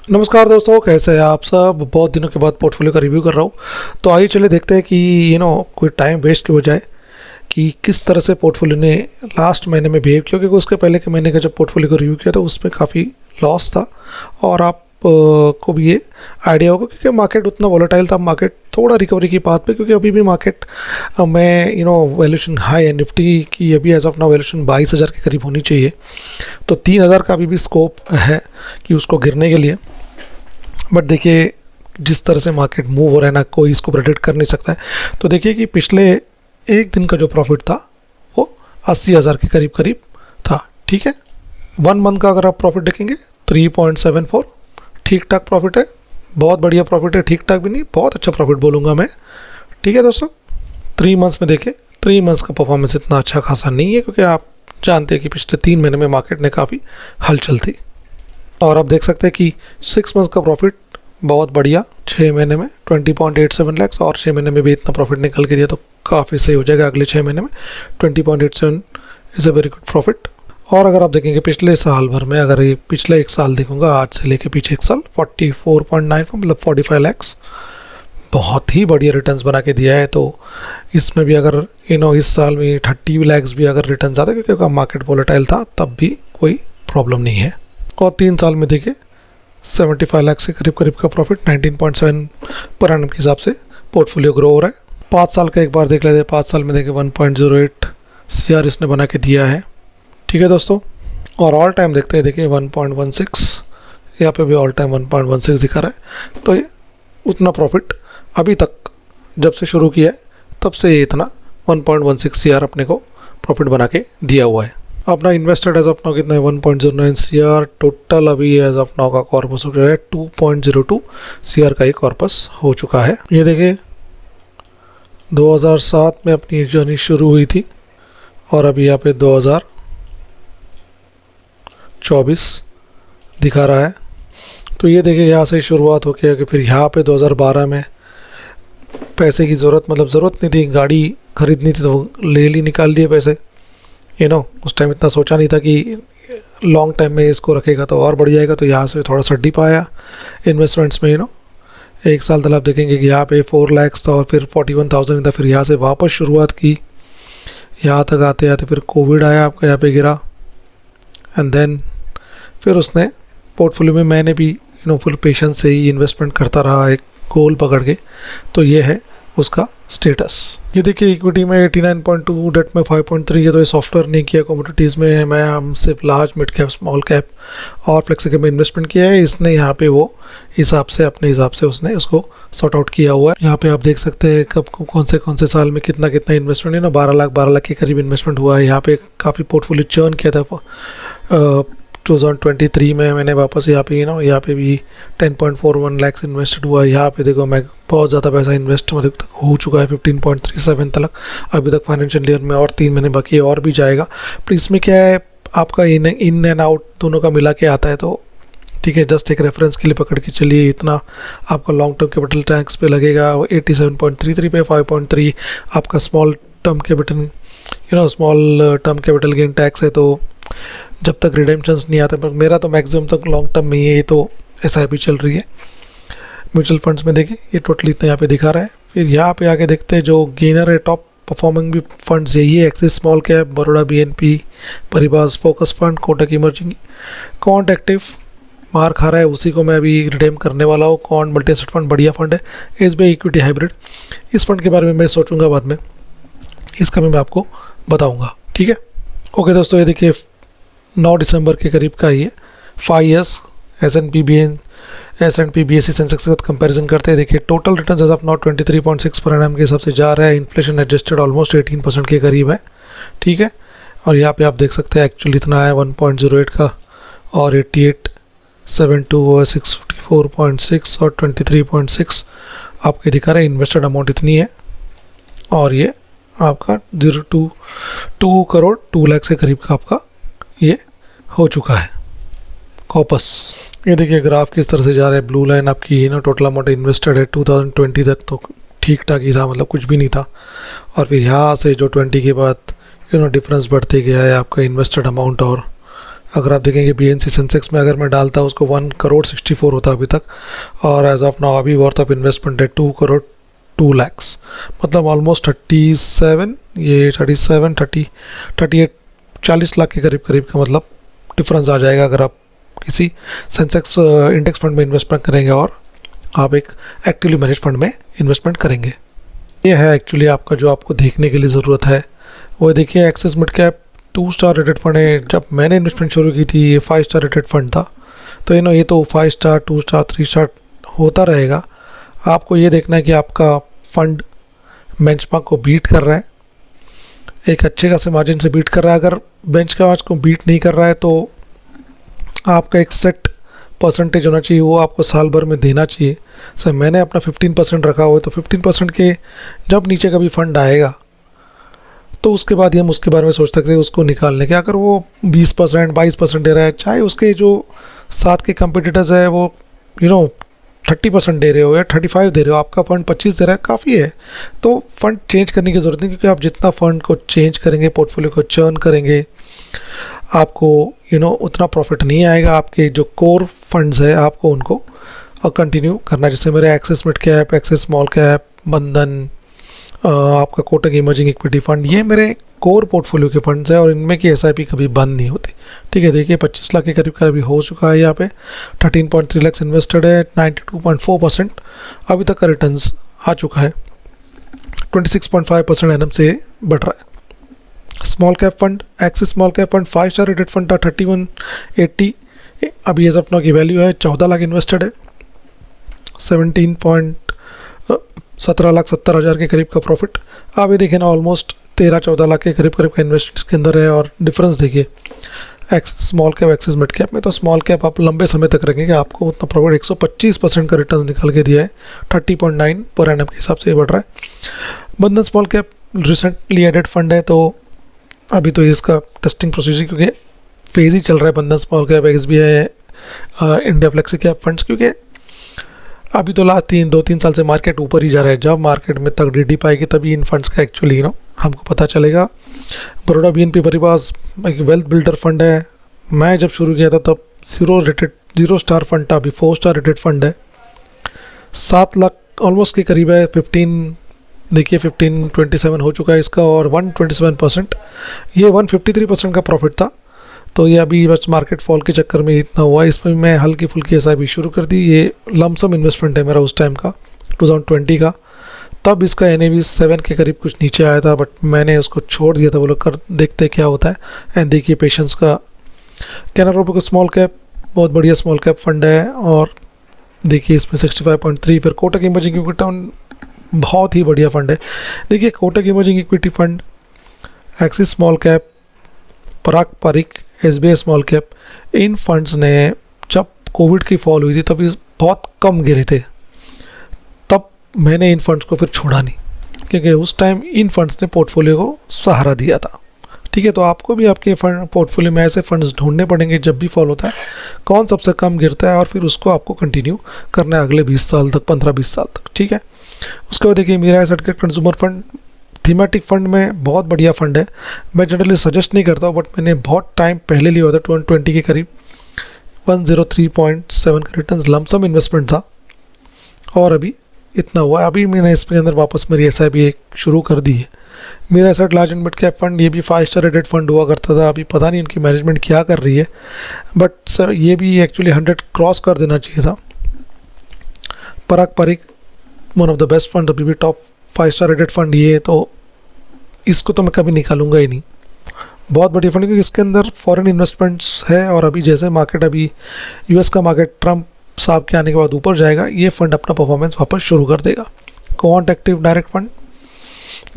नमस्कार दोस्तों, कैसे हैं आप सब। बहुत दिनों के बाद पोर्टफोलियो का रिव्यू कर रहा हूँ। तो आइए चले देखते हैं कि कोई टाइम वेस्ट के बजाय कि किस तरह से पोर्टफोलियो ने लास्ट महीने में बिहेव किया, क्योंकि उसके पहले के महीने का जब पोर्टफोलियो को रिव्यू किया तो उसमें काफ़ी लॉस था। और आप को भी ये आइडिया होगा क्योंकि मार्केट उतना वॉलेटाइल था। मार्केट थोड़ा रिकवरी की पाथ पे, क्योंकि अभी भी मार्केट में वैल्यूएशन हाई है। निफ्टी की अभी एज ऑफ नाउ वैल्यूएशन 22,000 के करीब होनी चाहिए, तो 3,000 का अभी भी स्कोप है कि उसको गिरने के लिए। बट देखिए जिस तरह से मार्केट मूव हो रहा है ना, कोई इसको प्रेडिक्ट कर नहीं सकता है। तो देखिए कि पिछले एक दिन का जो प्रॉफिट था वो 80,000 के करीब करीब था। ठीक है, 1 मंथ का अगर आप प्रॉफिट देखेंगे 3.74, ठीक ठाक प्रॉफिट है। बहुत बढ़िया प्रॉफिट है, ठीक ठाक भी नहीं, बहुत अच्छा प्रॉफिट बोलूँगा मैं। ठीक है दोस्तों, 3 मंथ्स में देखें, 3 मंथ्स का परफॉर्मेंस इतना अच्छा खासा नहीं है, क्योंकि आप जानते हैं कि पिछले 3 महीने में मार्केट ने काफ़ी हलचल थी। और आप देख सकते हैं कि 6 मंथ्स का प्रॉफिट बहुत बढ़िया, 6 महीने में 20.87 लैक्स, और 6 महीने में भी इतना प्रॉफिट निकल के दिया तो काफ़ी सही हो जाएगा। अगले 6 महीने में 20.87 is a very good profit. और अगर आप देखेंगे पिछले साल भर में, अगर ये पिछले एक साल देखूंगा, आज से लेके पीछे एक साल, 44.94 मतलब 45 लैक्स, बहुत ही बढ़िया रिटर्न्स बना के दिया है। तो इसमें भी अगर इस साल में 30 लैक्स भी अगर रिटर्न्स आते, क्योंकि मार्केट वोलेटाइल था, तब भी कोई प्रॉब्लम नहीं है। और 3 साल में देखिए 75 लाख से करीब करीब का प्रॉफिट, 19.7 पर एनम के हिसाब से पोर्टफोलियो ग्रो हो रहा है। 5 साल का एक बार देख लेते हैं। 5 साल में देखिए 1.08 CR इसने बना के दिया है। ठीक है दोस्तों, और ऑल टाइम देखते हैं, देखिए 1.16, यहाँ पे भी ऑल टाइम 1.16 दिखा रहा है। तो ये उतना प्रॉफिट अभी तक जब से शुरू किया है तब से ये इतना 1.16 CR अपने को प्रॉफिट बना के दिया हुआ है। अपना इन्वेस्टेड एज ऑफ नाउ कितना है, 1.09 CR। टोटल अभी एज ऑफ नाउ का कॉर्पस हो गया है 2.02 CR का ही कॉर्पस हो चुका है। ये देखिए 2007 में अपनी जर्नी शुरू हुई थी और अभी यहाँ पे 2024 दिखा रहा है। तो ये देखिए यहाँ से शुरुआत हो गया कि फिर यहाँ पे 2012 में पैसे की ज़रूरत नहीं थी, गाड़ी खरीदनी थी तो ले ली, निकाल लिए पैसे। उस टाइम इतना सोचा नहीं था कि लॉन्ग टाइम में इसको रखेगा तो और बढ़ जाएगा। तो यहाँ से थोड़ा सा डिप आया इन्वेस्टमेंट्स में। एक साल तक आप देखेंगे कि यहाँ पे 4 लाख था और फिर 41,000 था। फिर यहाँ से वापस शुरुआत की, यहाँ तक आते आते फिर कोविड आया, आपका यहाँ पे गिरा। एंड देन फिर उसने पोर्टफोलियो में, मैंने भी फुल पेशेंस से ही इन्वेस्टमेंट करता रहा, एक गोल पकड़ के। तो ये है उसका स्टेटस। ये देखिए इक्विटी में 89.2, डेट में 5.3 है। तो ये सॉफ्टवेयर नहीं किया, कमोडिटीज़ में मैं हम सिर्फ large mid cap, small cap और फ्लेक्सी कैप में इन्वेस्टमेंट किया है। इसने यहाँ पे वो हिसाब से, अपने हिसाब से उसने उसको सॉर्ट आउट किया हुआ है। यहाँ पे आप देख सकते हैं कब कौन से साल में कितना इन्वेस्टमेंट है 12 लाख के करीब इन्वेस्टमेंट हुआ है। यहाँ पे काफ़ी पोर्टफोलियो चर्न किया था 2023 में। मैंने वापस यहाँ पे भी 10.41 लाख इन्वेस्टेड हुआ है। यहाँ पे देखो मैं बहुत ज़्यादा पैसा इन्वेस्ट मतलब तक हो चुका है, 15.37 तक अभी तक फाइनेंशियल ईयर में, और 3 महीने बाकी है और भी जाएगा। पर इसमें क्या है, आपका इन एंड आउट दोनों का मिला के आता है। तो ठीक है, जस्ट एक रेफरेंस के लिए पकड़ के चलिए, इतना आपका लॉन्ग टर्म कैपिटल टैक्स पे लगेगा 87.33 पे, 5.3 आपका small term capital gain tax है। तो जब तक रिडेम्पशंस नहीं आते, पर मेरा तो मैक्सिमम तक लॉन्ग टर्म में ही है। ये तो SIP चल रही है। म्यूचुअल फंड्स में देखिए ये टोटल इतना यहाँ पे दिखा रहा है। फिर यहाँ पे आके देखते हैं जो गेनर है, टॉप परफॉर्मिंग भी फंड्स यही है, axis small cap, Baroda BNP, Paribas focus fund, Kotak emerging, can't active मार खा रहा है, उसी को मैं अभी रिडेम करने वाला हूँ। कॉन्ट मल्टी एसेट फंड बढ़िया फंड है। SBI इक्विटी हाइब्रिड, इस फंड के बारे में मैं सोचूंगा बाद में, इसका मैं आपको बताऊँगा। ठीक है, ओके दोस्तों, ये देखिए 9 दिसंबर के करीब का ही है। 5 ईयर्स S&P BSE सेंसेक्स के साथ कंपैरिजन करते हैं। देखिए total return as of now 23.6 per annum के हिसाब से जा रहा है। इन्फ्लेशन एडजस्टेड ऑलमोस्ट 18% के करीब है। ठीक है, और यहाँ पे आप देख सकते हैं एक्चुअली इतना है 1.08 का, और 88.72 654.6 और 23.6 आपके दिखा रहे हैं। इन्वेस्टेड अमाउंट इतनी है, और ये आपका 2 करोड़ 2 लाख से करीब का आपका ये हो चुका है कॉपस। ये देखिए ग्राफ किस तरह से जा रहा है। ब्लू लाइन आपकी टोटल अमाउंट इन्वेस्टेड है 2020 तक तो ठीक ठाक ही था, मतलब कुछ भी नहीं था। और फिर यहाँ से जो 20 के बाद डिफरेंस बढ़ते गया है आपका इन्वेस्टेड अमाउंट और अगर आप देखेंगे BNC सेंसेक्स में अगर मैं डालता उसको 1 करोड़ 64 होता अभी तक, और एज ऑफ नाउ अभी वर्थ ऑफ इन्वेस्टमेंट है 2 करोड़ 2 लाख्स, मतलब ऑलमोस्ट 38 40 लाख के करीब करीब का मतलब डिफरेंस आ जाएगा अगर आप किसी सेंसेक्स इंडेक्स फंड में इन्वेस्टमेंट करेंगे और आप एक एक्टिवली मैनेज फंड में इन्वेस्टमेंट करेंगे। ये है एक्चुअली आपका जो आपको देखने के लिए ज़रूरत है। वो देखिए axis mid cap 2 star rated fund है। जब मैंने इन्वेस्टमेंट शुरू की थी ये 5 स्टार रेटेड फंड था, तो ये तो 5 स्टार 2 स्टार 3 स्टार होता रहेगा। आपको ये देखना है कि आपका फंड बेंचमार्क को बीट कर रहा है, एक अच्छे खासे मार्जिन से बीट कर रहा है। अगर बेंचमार्क को बीट नहीं कर रहा है तो आपका एक सेट परसेंटेज होना चाहिए, वो आपको साल भर में देना चाहिए। सर मैंने अपना 15% रखा हुआ है, तो 15% के जब नीचे कभी फंड आएगा तो उसके बाद ही हम उसके बारे में सोच सकते हैं उसको निकालने के। अगर वो 20% 22% दे रहा है, चाहे उसके जो साथ के कंपिटिटर्स है वो 30% दे रहे हो या 35 दे रहे हो, आपका फंड 25 दे रहा है, काफ़ी है। तो फंड चेंज करने की ज़रूरत नहीं, क्योंकि आप जितना फंड को चेंज करेंगे, पोर्टफोलियो को चर्न करेंगे, आपको उतना प्रॉफिट नहीं आएगा। आपके जो कोर फंड्स है आपको उनको कंटिन्यू करना है। जैसे मेरे axis mid cap, axis small cap, बंधन, आपका कोटक इमर्जिंग इक्विटी फंड, ये मेरे कोर पोर्टफोलियो के फंड्स हैं और इनमें की SIP कभी बंद नहीं होती। ठीक है, देखिए 25 लाख के करीब का अभी हो चुका है। यहाँ पे 13.3 लाख इन्वेस्टेड है, 92.4% अभी तक का रिटर्न्स आ चुका है, 26.5% एनम से बढ़ रहा है। Small cap fund, Axis small cap fund 5 star rated fund था, 3180 अभी एज ऑफ नाउ की वैल्यू है, 14 लाख इन्वेस्टेड है, 17 लाख 70 हज़ार के करीब का प्रॉफिट। आप ये देखें ना, ऑलमोस्ट 13-14 लाख के करीब का इन्वेस्ट इसके अंदर है। और डिफरेंस देखिए axis small cap, axis mid cap में, तो स्मॉल कैप आप लंबे समय तक रखेंगे, आपको उतना प्रॉफिट 125% का रिटर्न निकाल के दिया है, 30.9 पर एनम के हिसाब से बढ़ रहा है। Bandhan small cap recently added fund है, तो अभी तो इसका टेस्टिंग प्रोसीजर, क्योंकि फेज ही चल रहा है Bandhan small cap, SBI, India flexi cap funds, क्योंकि अभी तो लास्ट 2-3 साल से मार्केट ऊपर ही जा रहा है। जब मार्केट में तक DD पाएगी तभी इन फंड्स का एक्चुअली हमको पता चलेगा। बड़ौदा BNP परिवार एक वेल्थ बिल्डर फंड है, मैं जब शुरू किया था तब 0 स्टार फंड था, अभी 4 स्टार रेटेड फंड है, 7 लाख ऑलमोस्ट के करीब है, 1527 हो चुका है इसका, और 127%, ये 153% का प्रॉफिट था। तो ये अभी बस मार्केट फॉल के चक्कर में इतना हुआ। इसमें मैं हल्की फुल्की SIP शुरू कर दी। ये लमसम इन्वेस्टमेंट है मेरा उस टाइम का, 2020 का, तब इसका NAV 7 के करीब कुछ नीचे आया था, बट मैंने उसको छोड़ दिया था, बोलो कर देखते क्या होता है। एंड देखिए पेशेंस का कैनरा ग्रुप का स्मॉल कैप, बहुत बढ़िया स्मॉल कैप फंड है, और देखिए इसमें 65.3। फिर कोटक इमर्जिंग इक्विटी बहुत ही बढ़िया फंड है। देखिए Kotak emerging equity fund, Axis small cap, Parag Parikh, SBI small cap, इन फंड्स ने जब कोविड की फॉल हुई थी तभी बहुत कम गिरे थे, तब मैंने इन फंड्स को फिर छोड़ा नहीं, क्योंकि उस टाइम इन फंड्स ने पोर्टफोलियो को सहारा दिया था। ठीक है, तो आपको भी आपके फंड पोर्टफोलियो में ऐसे फंड्स ढूंढने पड़ेंगे जब भी फॉल होता है, कौन सबसे कम गिरता है, और फिर उसको आपको कंटिन्यू करना है अगले 20 साल तक, 15-20 साल तक। ठीक है, उसके बाद देखिए मीरा एसेट के कंज्यूमर फंड, थीमेटिक फंड में बहुत बढ़िया फंड है। मैं जनरली सजेस्ट नहीं करता हूँ, बट मैंने बहुत टाइम पहले लिया था, 2020 के करीब 103.7 का रिटर्न लमसम इन्वेस्टमेंट था, और अभी इतना हुआ। अभी मैंने इसके अंदर वापस मेरी SIP एक शुरू कर दी है। मेरा asset large and mid cap fund, ये भी 5 स्टार रेटेड फंड हुआ करता था, अभी पता नहीं उनकी मैनेजमेंट क्या कर रही है, बट सर ये भी एक्चुअली 100 क्रॉस कर देना चाहिए था। Parag Parikh, one of the best fund, अभी भी टॉप 5 स्टार रेटेड फंड ये, तो इसको तो मैं कभी निकालूंगा ही नहीं। बहुत बढ़िया फंड, क्योंकि इसके अंदर फॉरेन इन्वेस्टमेंट्स है, और अभी जैसे मार्केट, अभी US का मार्केट ट्रम्प साहब के आने के बाद ऊपर जाएगा, ये फंड अपना परफॉर्मेंस वापस शुरू कर देगा। Quant active direct fund,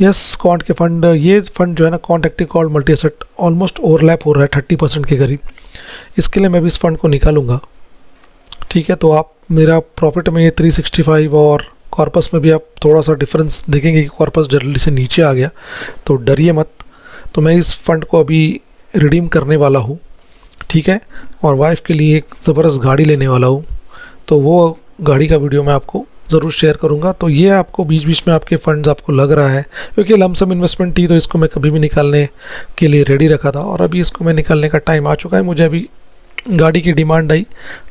yes quant के फंड, ये फंड जो है ना quant active called multi asset, almost overlap हो रहा है 30% के करीब, इसके लिए मैं भी इस फंड को निकालूंगा। ठीक है, तो आप मेरा प्रॉफिट में ये 365, और कॉर्पस में भी आप थोड़ा सा डिफरेंस देखेंगे कि कॉर्पस जल्दी से नीचे आ गया, तो डरिए मत। तो मैं इस फंड को अभी रिडीम करने वाला हूँ। ठीक है, और वाइफ के लिए एक ज़बरदस्त गाड़ी लेने वाला हूँ, तो वो गाड़ी का वीडियो मैं आपको ज़रूर शेयर करूँगा। तो ये आपको बीच बीच में आपके फंड्स आपको लग रहा है, क्योंकि लमसम इन्वेस्टमेंट थी तो इसको मैं कभी भी निकालने के लिए रेडी रखा था, और अभी इसको मैं निकालने का टाइम आ चुका है। मुझे अभी गाड़ी की डिमांड आई,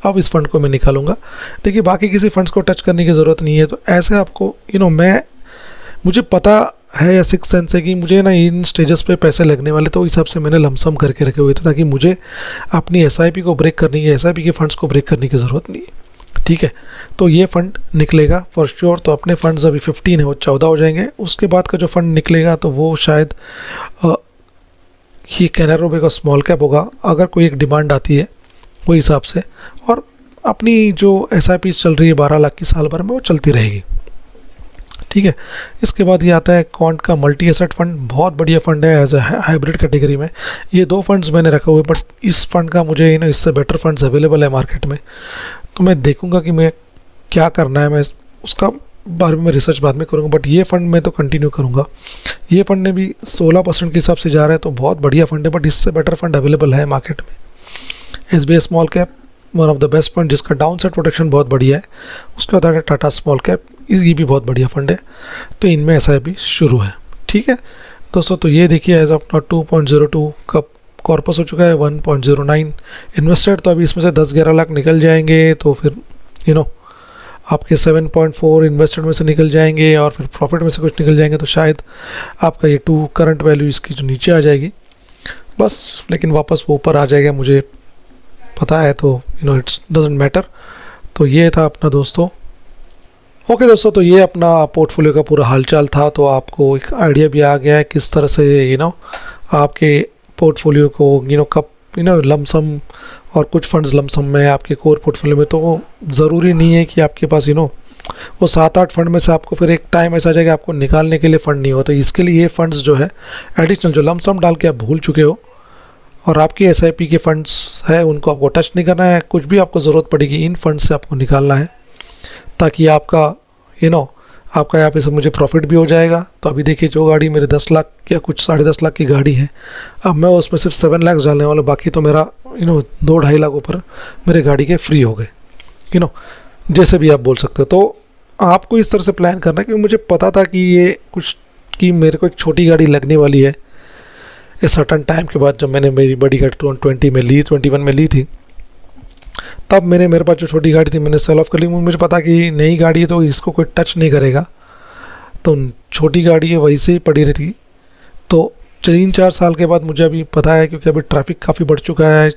अब इस फंड को मैं निकालूंगा। देखिए बाकी किसी फंड्स को टच करने की ज़रूरत नहीं है। तो ऐसे आपको मुझे पता है या सिक्स सेंस है कि मुझे ना इन स्टेजेस पे पैसे लगने वाले, तो इस हिसाब से मैंने लमसम करके रखे हुए थे, ताकि मुझे अपनी एसआईपी को ब्रेक करने की, एसआईपी के फंड्स को ब्रेक करने की ज़रूरत नहीं है। ठीक है, तो ये फ़ंड निकलेगा फॉर श्योर। तो अपने फंड्स अभी 15 है, वो 14 हो जाएंगे। उसके बाद का जो फंड निकलेगा तो वो शायद ये कैनरा रोबे का स्मॉल कैप होगा, अगर कोई एक डिमांड आती है वो हिसाब से। और अपनी जो एसआईपी चल रही है 12 लाख की साल भर में, वो चलती रहेगी। ठीक है, इसके बाद ये आता है क्वांट का मल्टी एसेट फंड। बहुत बढ़िया फंड है एज ए हाइब्रिड कैटेगरी में। ये 2 फंड्स मैंने रखे हुए, बट इस फंड का मुझे इससे बेटर फंड्स अवेलेबल है मार्केट में। तो मैं देखूंगा कि मैं क्या करना है, मैं उसका बारे में रिसर्च बाद में करूंगा, बट ये फंड मैं तो कंटिन्यू करूंगा। ये फंड ने भी 16% के हिसाब से जा रहा है, तो बहुत बढ़िया फंड है, बट इससे बेटर फंड अवेलेबल है मार्केट में। SBI small cap one of the best fund, जिसका डाउन साइड प्रोटेक्शन बहुत बढ़िया है। उसके बाद टाटा स्मॉल कैप, ये भी बहुत बढ़िया फंड है। तो इनमें एसआईपी शुरू है। ठीक है दोस्तों, तो ये देखिए एज ऑफ नाउ 2.02 का कॉर्पस हो चुका है, 1.09 इन्वेस्टेड। तो अभी इसमें से 10-11 लाख निकल जाएंगे, तो फिर आपके 7.4 इन्वेस्टेड में से निकल जाएंगे, और फिर प्रॉफिट में से कुछ निकल जाएंगे। तो शायद आपका ये 2 करंट वैल्यू इसकी जो नीचे आ जाएगी बस, लेकिन वापस वो ऊपर आ जाएगा, मुझे पता है। तो इट्स डजंट मैटर। तो ये था अपना दोस्तों। ओके दोस्तों, तो ये अपना पोर्टफोलियो का पूरा हालचाल था। तो आपको एक आइडिया भी आ गया है किस तरह से आपके पोर्टफोलियो को कब लमसम, और कुछ फंड्स लमसम में आपके कोर पोर्टफोलियो में। तो ज़रूरी नहीं है कि आपके पास वो 7-8 फंड में से आपको फिर एक टाइम ऐसा आ जाएगा आपको निकालने के लिए फ़ंड नहीं हो। तो इसके लिए ये फंड्स जो है एडिशनल, जो लमसम डाल के आप भूल चुके हो, और आपकी एसआईपी के फंड्स है उनको आपको टच नहीं करना है। कुछ भी आपको ज़रूरत पड़ेगी इन फंड से आपको निकालना है, ताकि आपका आपका यहाँ पे सब मुझे प्रॉफिट भी हो जाएगा। तो अभी देखिए जो गाड़ी मेरे 10 लाख या कुछ 10.5 लाख की गाड़ी है, अब मैं उसमें सिर्फ 7 लाख डालने वाला, बाकी तो मेरा 2-2.5 लाख ऊपर मेरे गाड़ी के फ्री हो गए। जैसे भी आप बोल सकते हो। तो आपको इस तरह से प्लान करना है, क्योंकि मुझे पता था कि मेरे को एक छोटी गाड़ी लगने वाली है ए सर्टन टाइम के बाद। जब मैंने मेरी बड़ी गाड़ी 21 में ली थी, तब मेरे पास जो छोटी गाड़ी थी मैंने सेल ऑफ कर ली। मुझे पता कि नई गाड़ी है तो इसको कोई टच नहीं करेगा, तो छोटी गाड़ी है वैसे ही पड़ी रहती। तो 3-4 साल के बाद मुझे अभी पता है, क्योंकि अभी ट्रैफिक काफ़ी बढ़ चुका है,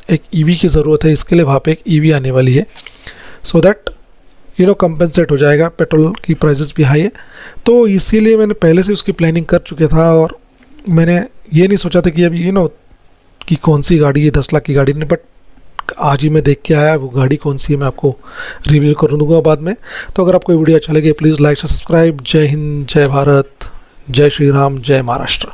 एक ईवी की ज़रूरत है। इसके लिए वहाँ पे एक ईवी आने वाली है, सो दैट कंपेंसेट हो जाएगा। पेट्रोल की प्राइसेस भी हाई है, तो इसीलिए मैंने पहले से उसकी प्लानिंग कर चुके था। और मैंने ये नहीं सोचा था कि अभी कि कौन सी गाड़ी है, 10 लाख की गाड़ी नहीं, बट आज ही मैं देख के आया। वो गाड़ी कौन सी है मैं आपको रिवील कर दूंगा बाद में। तो अगर आपको वीडियो अच्छा लगे प्लीज़ लाइक, सब्सक्राइब। जय हिंद, जय भारत, जय श्री राम, जय महाराष्ट्र।